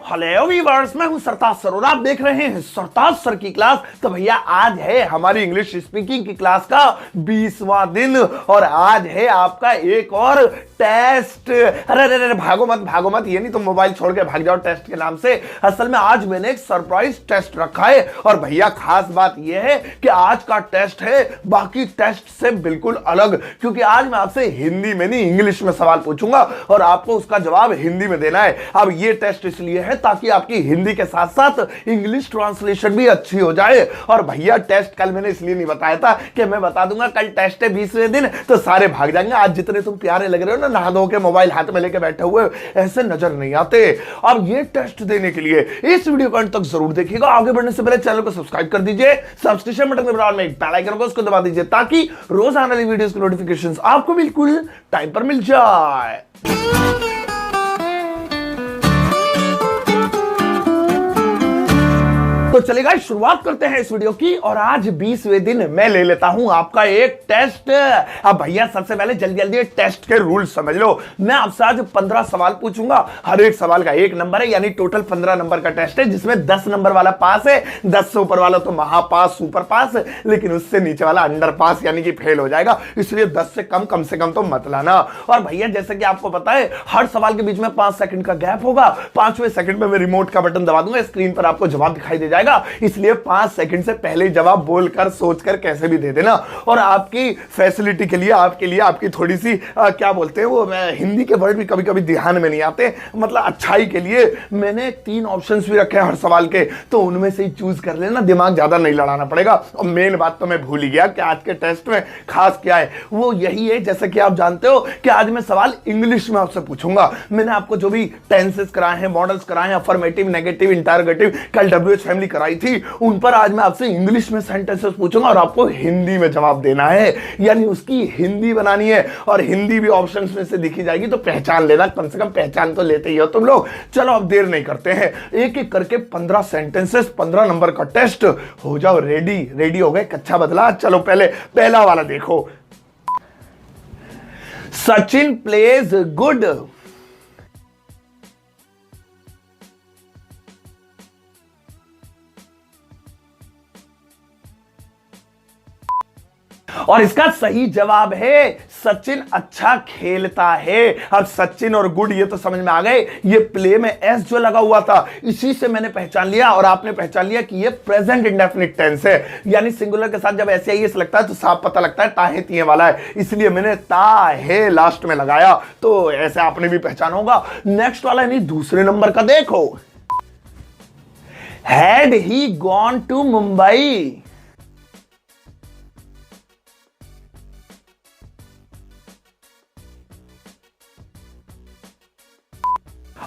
Hello viewers, मैं हूं सरताज sir और आप देख रहे हैं सरताज सर की क्लास। तो भैया आज है हमारी इंग्लिश स्पीकिंग की क्लास का 20वां दिन और आज है आपका एक और टेस्ट। अरे भागो मत, ये नहीं तो मोबाइल छोड़ के भाग जाओ टेस्ट के नाम से। असल में आज मैंने एक सरप्राइज टेस्ट रखा है और भैया खास बात यह है कि आज का टेस्ट है बाकी टेस्ट से बिल्कुल अलग, क्योंकि आज मैं आपसे हिंदी में नहीं इंग्लिश में सवाल पूछूंगा और आपको उसका जवाब हिंदी में देना है। अब ये टेस्ट इसलिए है ताकि आपकी हिंदी के साथ साथ इंग्लिश ट्रांसलेशन भी अच्छी हो जाए। और भैया टेस्ट कल मैंने इसलिए नहीं बताया था कि मैं बता दूंगा कल टेस्ट है 20वें दिन तो सारे भाग जाएंगे। आज जितने तुम प्यारे लग रहे हो ना, नहा धो के मोबाइल हाथ में लेके बैठे हुए, ऐसे नजर नहीं आते। अब ये टेस्ट देने के लिए इस वीडियो को अंत तक जरूर देखिएगा। आगे बढ़ने से पहले चैनल को सब्सक्राइब कर दीजिए, सब्सक्रिप्शन बटन के बराबर में एक बेल आइकन को उसको दबा दीजिए ताकि रोज आने वाली वीडियोस की नोटिफिकेशंस आपको बिल्कुल टाइम पर मिल जाए। तो चलेगा शुरुआत करते हैं इस वीडियो की। और आज 20वें दिन मैं ले लेता हूं आपका एक टेस्ट। अब भैया सबसे पहले जल्दी जल्दी टेस्ट के रूल समझ लो। मैं आपसे आज 15 सवाल पूछूंगा, हर एक सवाल का 1 नंबर है, यानी टोटल 15 नंबर का टेस्ट है, जिसमें 10 नंबर वाला पास है, 10 से ऊपर वाला तो महापास सुपर पास, लेकिन उससे नीचे वाला अंडर पास यानी कि फेल हो जाएगा। इसलिए 10 से कम तो मत लाना। और भैया जैसे कि आपको पता है हर सवाल के बीच में 5 सेकंड का गैप होगा। 5वें सेकंड में मैं रिमोट का बटन दबा दूंगा, स्क्रीन पर आपको जवाब दिखाई दे जाएगा। इसलिए 5 सेकंड से पहले जवाब बोलकर सोचकर कैसे भी दे देना। और आपकी फैसिलिटी के लिए आपकी थोड़ी सी क्या बोलते हैं वो, हिंदी के वर्ड भी कभी कभी ध्यान में नहीं आते, मतलब अच्छाई के लिए मैंने 3 ऑप्शंस भी रखे हैं हर सवाल के, तो उनमें से ही चूज कर लेना, दिमाग ज्यादा नहीं लड़ाना पड़ेगा। और मेन बात तो मैं भूल ही गया कि आज के टेस्ट में खास क्या है, वो यही है जैसे कि आप जानते हो कि आज मैं सवाल इंग्लिश में आपसे पूछूंगा। मैंने आपको जो भी टेंसेस कराए हैं, मॉडल्स कराए हैं, अफर्मेटिव, नेगेटिव, इंटरोगेटिव, कल WH फैमिली कराई थी, उन पर आज मैं आपसे इंग्लिश में सेंटेंसेस पूछूंगा और आपको हिंदी में जवाब देना है, यानी उसकी हिंदी बनानी है। और हिंदी भी ऑप्शंस में से दिखी जाएगी तो पहचान लेना, कम से कम पहचान तो लेते ही हो तुम लोग। चलो अब देर नहीं करते हैं, एक एक करके 15 सेंटेंसेस, 15 नंबर का टेस्ट। हो जाओ रेडी हो गए, कच्चा बदला। चलो पहले पहला वाला देखो। Sachin pledge good. और इसका सही जवाब है सचिन अच्छा खेलता है। अब सचिन और गुड ये तो समझ में आ गए, ये प्ले में एस जो लगा हुआ था इसी से मैंने पहचान लिया और आपने पहचान लिया कि ये प्रेजेंट इंडेफिनिट टेंस है, यानी सिंगुलर के साथ जब ऐसे ही लगता है तो साफ पता लगता है ताहे तिये वाला है, इसलिए मैंने ताहे लास्ट में लगाया, तो ऐसे आपने भी पहचाना होगा। नेक्स्ट वाला यानी दूसरे नंबर का देखो, had he gone to Mumbai.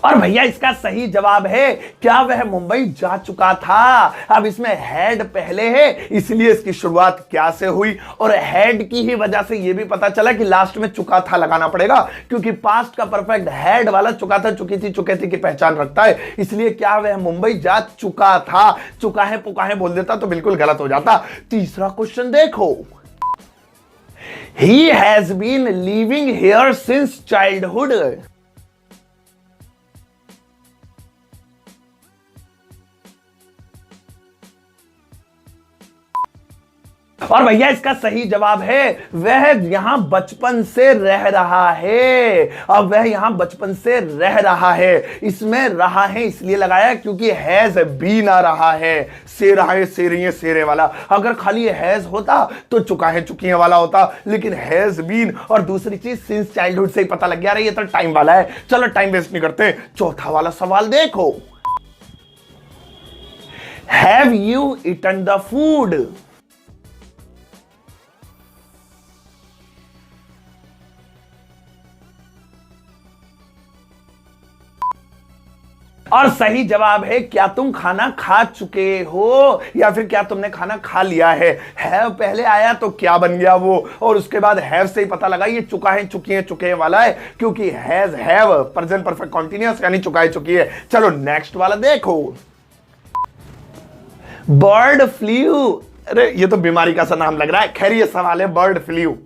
और भैया इसका सही जवाब है क्या वह मुंबई जा चुका था। अब इसमें हैड पहले है इसलिए इसकी शुरुआत क्या से हुई, और हैड की ही वजह से यह भी पता चला कि लास्ट में चुका था लगाना पड़ेगा, क्योंकि पास्ट का परफेक्ट हैड वाला चुका था, चुकी थी की पहचान रखता है। इसलिए क्या वह मुंबई जा चुका था, चुका है पुका है बोल देता तो बिल्कुल गलत हो जाता। तीसरा क्वेश्चन देखो, he has been living here since childhood. और भैया इसका सही जवाब है वह यहां बचपन से रह रहा है। अब वह यहां बचपन से रह रहा है, इसमें रहा है इसलिए लगाया क्योंकि हैज बीन आ रहा है, से रहा है, से रही है, सेरे वाला। अगर खाली हैज होता तो चुका है चुकी है वाला होता, लेकिन हैज बीन और दूसरी चीज सिंस चाइल्डहुड से ही पता लग गया रही है तो टाइम वाला है। चलो टाइम वेस्ट नहीं करते, चौथा वाला सवाल देखो, have you eaten the food. और सही जवाब है क्या तुम खाना खा चुके हो, या फिर क्या तुमने खाना खा लिया है। हैव पहले आया तो क्या बन गया वो, और उसके बाद हैव से ही पता लगा ये चुका है चुकी है चुके वाला है, क्योंकि has have present perfect continuous यानी चुका है चुकी है। चलो नेक्स्ट वाला देखो, बर्ड फ्लू। अरे ये तो बीमारी का सा नाम लग रहा है, खैर ये सवाल है बर्ड फ्लू।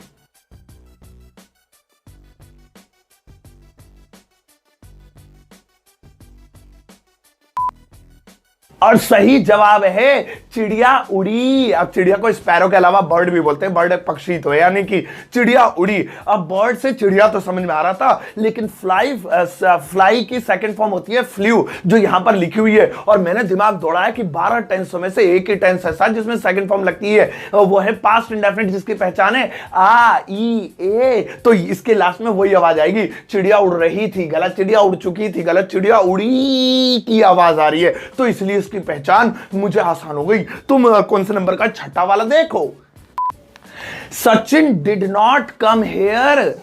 और सही जवाब है चिड़िया उड़ी। अब चिड़िया को स्पैरो के अलावा बर्ड भी बोलते हैं, बर्ड एक पक्षी तो है, यानी कि चिड़िया उड़ी। अब बर्ड से चिड़िया तो समझ में आ रहा था, लेकिन फ्लाई की सेकंड फॉर्म होती है फ्लू, जो यहां पर लिखी हुई है। और मैंने दिमाग दौड़ाया कि 12 टेंसों में से एक ही टेंस ऐसा जिसमें सेकंड फॉर्म लगती है, वो है पास्ट इंडेफिनिट, जिसकी पहचान है आ ई ए। तो इसके लास्ट में वही आवाज आएगी, चिड़िया उड़ रही थी गलत, चिड़िया उड़ चुकी थी गलत, चिड़िया उड़ी की आवाज आ रही है। तो इसलिए इसकी पहचान मुझे आसान हो गई। तुम कौन से नंबर का छठा वाला देखो। Sachin did not come here.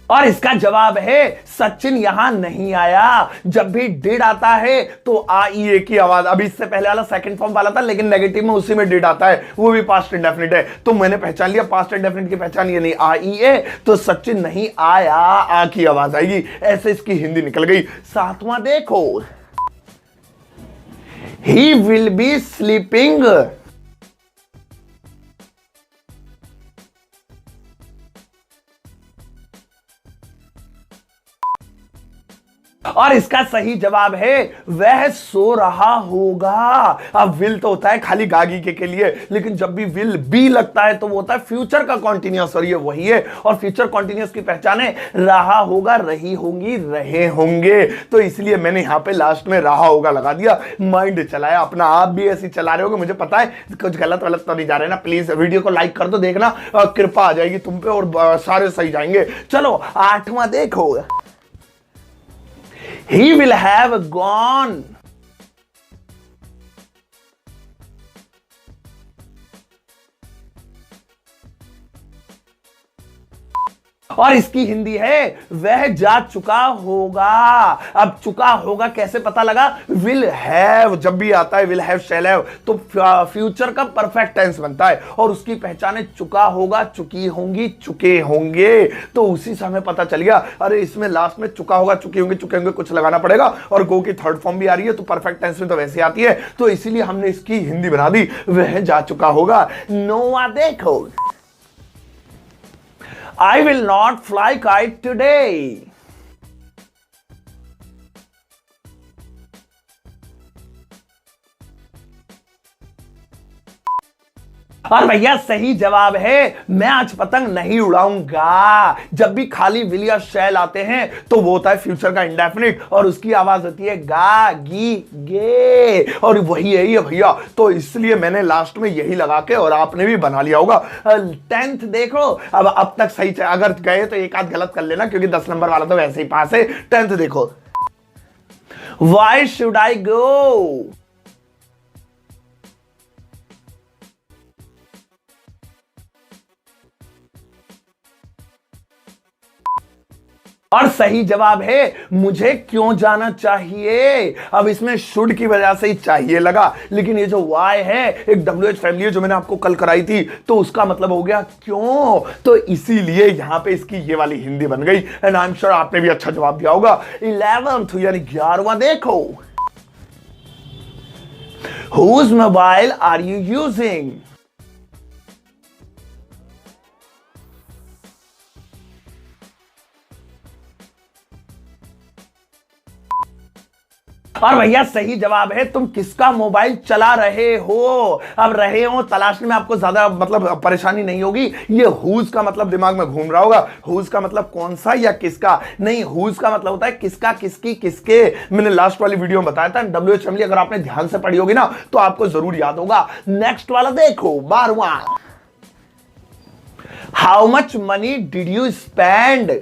और इसका जवाब है सचिन यहां नहीं आया। जब भी डिड आता है तो आ ई ए की आवाज, अभी इससे पहले वाला सेकंड फॉर्म वाला था, लेकिन नेगेटिव में उसी में डिड आता है, वो भी पास्ट इंडेफिनिट है। तो मैंने पहचान लिया पास्ट इंडेफिनिट की पहचान ये नहीं आ ई ए, तो सचिन नहीं आया, आ की आवाज आएगी। ऐसे इसकी हिंदी निकल गई। सातवां देखो, ही विल बी स्लीपिंग। और इसका सही जवाब है वह सो रहा होगा। अब विल तो होता है खाली गागी के लिए, लेकिन जब भी विल बी लगता है तो वो होता है फ्यूचर का कॉन्टिन्यूअस, और ये वही है। और फ्यूचर कॉन्टिन्यूअस की पहचान है रहा होगा, रही होंगी, रहे होंगे। तो इसलिए मैंने यहां पे लास्ट में रहा होगा लगा दिया, माइंड चलाया अपना। आप भी ऐसे चला रहे होगे, मुझे पता है कुछ गलत वलत तो नहीं जा रहे ना। प्लीज वीडियो को लाइक कर दो, देखना कृपा आ जाएगी तुम पे और सारे सही जाएंगे। चलो आठवां देखो, he will have gone। और इसकी हिंदी है वह जा चुका होगा। अब चुका होगा कैसे पता लगा, विल हैव जब भी आता है, विल हैव, शैल हैव, तो फ्यूचर का परफेक्ट टेंस बनता है, और उसकी पहचान है चुका होगा, चुकी होंगी, चुके होंगे। तो उसी से हमें पता चल गया, अरे इसमें लास्ट में चुका होगा, चुके होंगे, चुके होंगे कुछ लगाना पड़ेगा। और गो की थर्ड फॉर्म भी आ रही है, तो परफेक्ट टेंस में तो वैसे आती है, तो इसीलिए हमने इसकी हिंदी बना दी, वह जा चुका होगा। नौवां देखो, I will not fly kite today। और भैया सही जवाब है मैं आज पतंग नहीं उड़ाऊंगा। जब भी खाली विल या शैल आते हैं तो वो होता है फ्यूचर का इंडेफिनिट, और उसकी आवाज होती है गा गी गे, और वही है ये भैया। तो इसलिए मैंने लास्ट में यही लगा के, और आपने भी बना लिया होगा। 10th देखो, अब तक सही, अगर गए तो एक आध गलत कर लेना, क्योंकि 10 नंबर वाला तो वैसे ही पास है। 10th देखो, वाई शुड आई गो। और सही जवाब है मुझे क्यों जाना चाहिए। अब इसमें शुड की वजह से ही चाहिए लगा, लेकिन ये जो वाई है एक WH फैमिली है जो मैंने आपको कल कराई थी, तो उसका मतलब हो गया क्यों। तो इसीलिए यहां पे इसकी ये वाली हिंदी बन गई। एंड आई एम श्योर आपने भी अच्छा जवाब दिया होगा। 11th यानी 11वां देखो, whose mobile are you using. और भैया सही जवाब है तुम किसका मोबाइल चला रहे हो। अब रहे हो तलाशने में आपको ज्यादा मतलब परेशानी नहीं होगी। ये हुज का मतलब दिमाग में घूम रहा होगा, हुज का मतलब कौन सा या किसका नहीं, हुज का मतलब होता है किसका, किसकी, किसके। मैंने लास्ट वाली वीडियो में बताया था WH फैमिली, अगर आपने ध्यान से पढ़ी होगी ना तो आपको जरूर याद होगा। नेक्स्ट वाला देखो 12वां, how much money did you spend.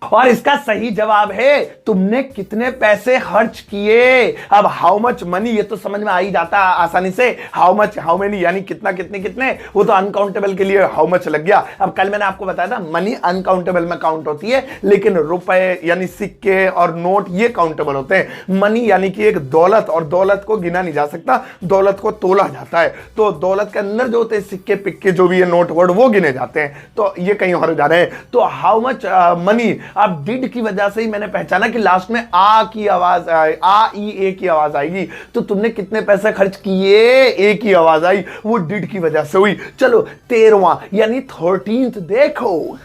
और इसका सही जवाब है तुमने कितने पैसे खर्च किए। अब हाउ मच मनी ये तो समझ में आ ही जाता है आसानी से, हाउ मच हाउ मेनी यानी कितना, कितने कितने, वो तो अनकाउंटेबल के लिए हाउ मच लग गया। अब कल मैंने आपको बताया था मनी अनकाउंटेबल में काउंट होती है, लेकिन रुपए यानी सिक्के और नोट ये काउंटेबल होते हैं। मनी यानी कि एक दौलत, और दौलत को गिना नहीं जा सकता, दौलत को तोला जाता है। तो दौलत के अंदर जो होते हैं सिक्के पिक्के जो भी है नोट वर्ड वो गिने जाते हैं, तो ये कहीं और जा रहे हैं। तो हाउ मच मनी अब डिड की वजह से ही मैंने पहचाना कि लास्ट में आ की आवाज आ ई ए की आवाज आएगी। तो तुमने कितने पैसे खर्च किए, ए की आवाज आई, वो डिड की वजह से हुई। चलो 13वां यानी 13th देखो।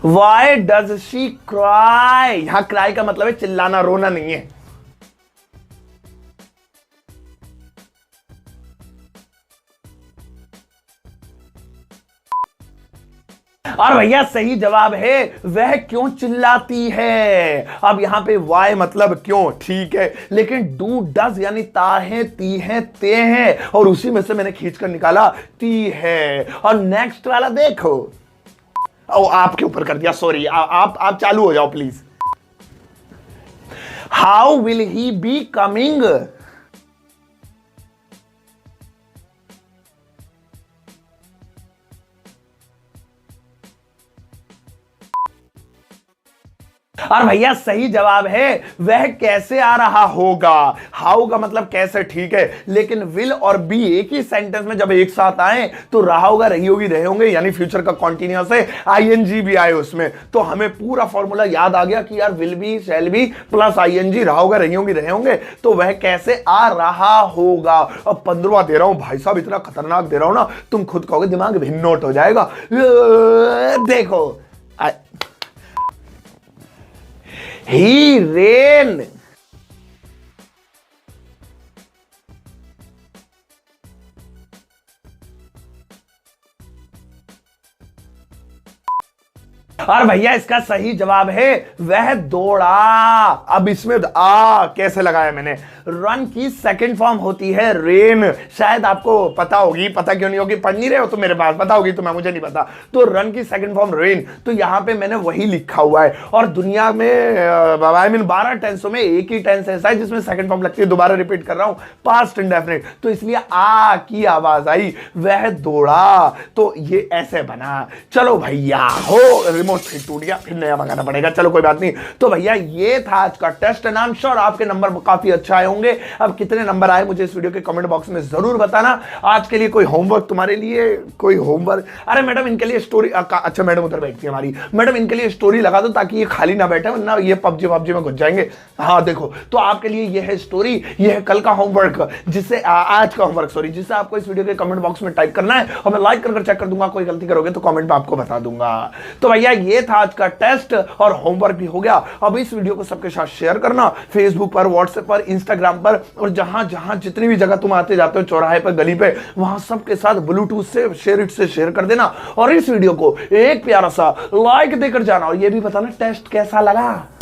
Why does she cry? यहां क्राई का मतलब है चिल्लाना, रोना नहीं है। और भैया सही जवाब है वह क्यों चिल्लाती है। अब यहां पे वाई मतलब क्यों, ठीक है, लेकिन डू डज यानी ता है, ती है, ते है, और उसी में से मैंने खींचकर निकाला ती है। और नेक्स्ट वाला देखो। ओ आपके ऊपर कर दिया, सॉरी, आप चालू हो जाओ please. How will he be coming. और भैया सही जवाब है वह कैसे आ रहा होगा। हाउ का मतलब कैसे, ठीक है, लेकिन विल और बी एक ही सेंटेंस में जब एक साथ आए तो रहा होगा, रही होगी, रहे होंगे, यानी फ्यूचर का कॉन्टिन्यूअस है, आईएनजी भी आए उसमें, तो हमें पूरा फॉर्मूला याद आ गया कि यार will be, shall be plus I N G, रहा होगा, रही होगी, रहे होंगे, तो वह कैसे आ रहा होगा। अब 15वां दे रहा हूं भाई साहब, इतना खतरनाक दे रहा हूं ना, तुम खुद कहोगे दिमाग भिन्नोट हो जाएगा। देखो He ran. और भैया इसका सही जवाब है वह दौड़ा। अब इसमें आ कैसे लगाया मैंने, रन की सेकंड फॉर्म होती है रेन, शायद आपको पता होगी, पता क्यों नहीं होगी, पढ़ नहीं रहे हो तो मेरे पास पता होगी, तो मैं मुझे नहीं पता। तो रन की सेकंड फॉर्म रेन, तो यहां पे मैंने वही लिखा हुआ है। और दुनिया में आई मीन 12 टेंसों में एक ही टेंस ऐसा है जिसमें सेकंड फॉर्म लगती है। दोबारा रिपीट कर रहा हूं, पास्ट इंडेफिनिट, तो इसलिए आ की आवाज आई, वह दौड़ा, तो ये ऐसे बना। चलो भैया हो, रिमोट टूट गया, फिर नया मंगाना पड़ेगा, चलो कोई बात नहीं। तो भैया ये था आज का test and I am sure आपके नंबर काफी अच्छा आए होंगे। अब कितने नंबर आए मुझे इस वीडियो के कमेंट बॉक्स में जरूर बताना। आज के लिए कोई होमवर्क तुम्हारे लिए, कोई होमवर्क, अरे मैडम इनके लिए स्टोरी, अच्छा मैडम उधर बैठती है हमारी मैडम, इनके लिए स्टोरी लगा दो ताकि ये खाली ना बैठे, वरना ये पबजी में घुस जाएंगे। हाँ देखो, तो आपके लिए ये है स्टोरी, ये है कल का होमवर्क, जिससे आज का होमवर्क सॉरी, जिससे आपको इस वीडियो के कमेंट बॉक्स में टाइप करना है और मैं लाइक कर चेक कर दूंगा। कोई गलती करोगे तो कमेंट में आपको बता दूंगा। तो भैया ये था आज का टेस्ट और होमवर्क भी हो गया। अब इस वीडियो को सबके साथ शेयर करना, फेसबुक पर, व्हाट्सएप पर, इंस्टाग्राम पर, और जहां जहां जितनी भी जगह तुम आते जाते हो, चौराहे पर, गली पे, वहां सबके साथ ब्लूटूथ से शेयर कर देना। और इस वीडियो को एक प्यारा सा लाइक देकर जाना और ये भी बताना टेस्ट कैसा लगा।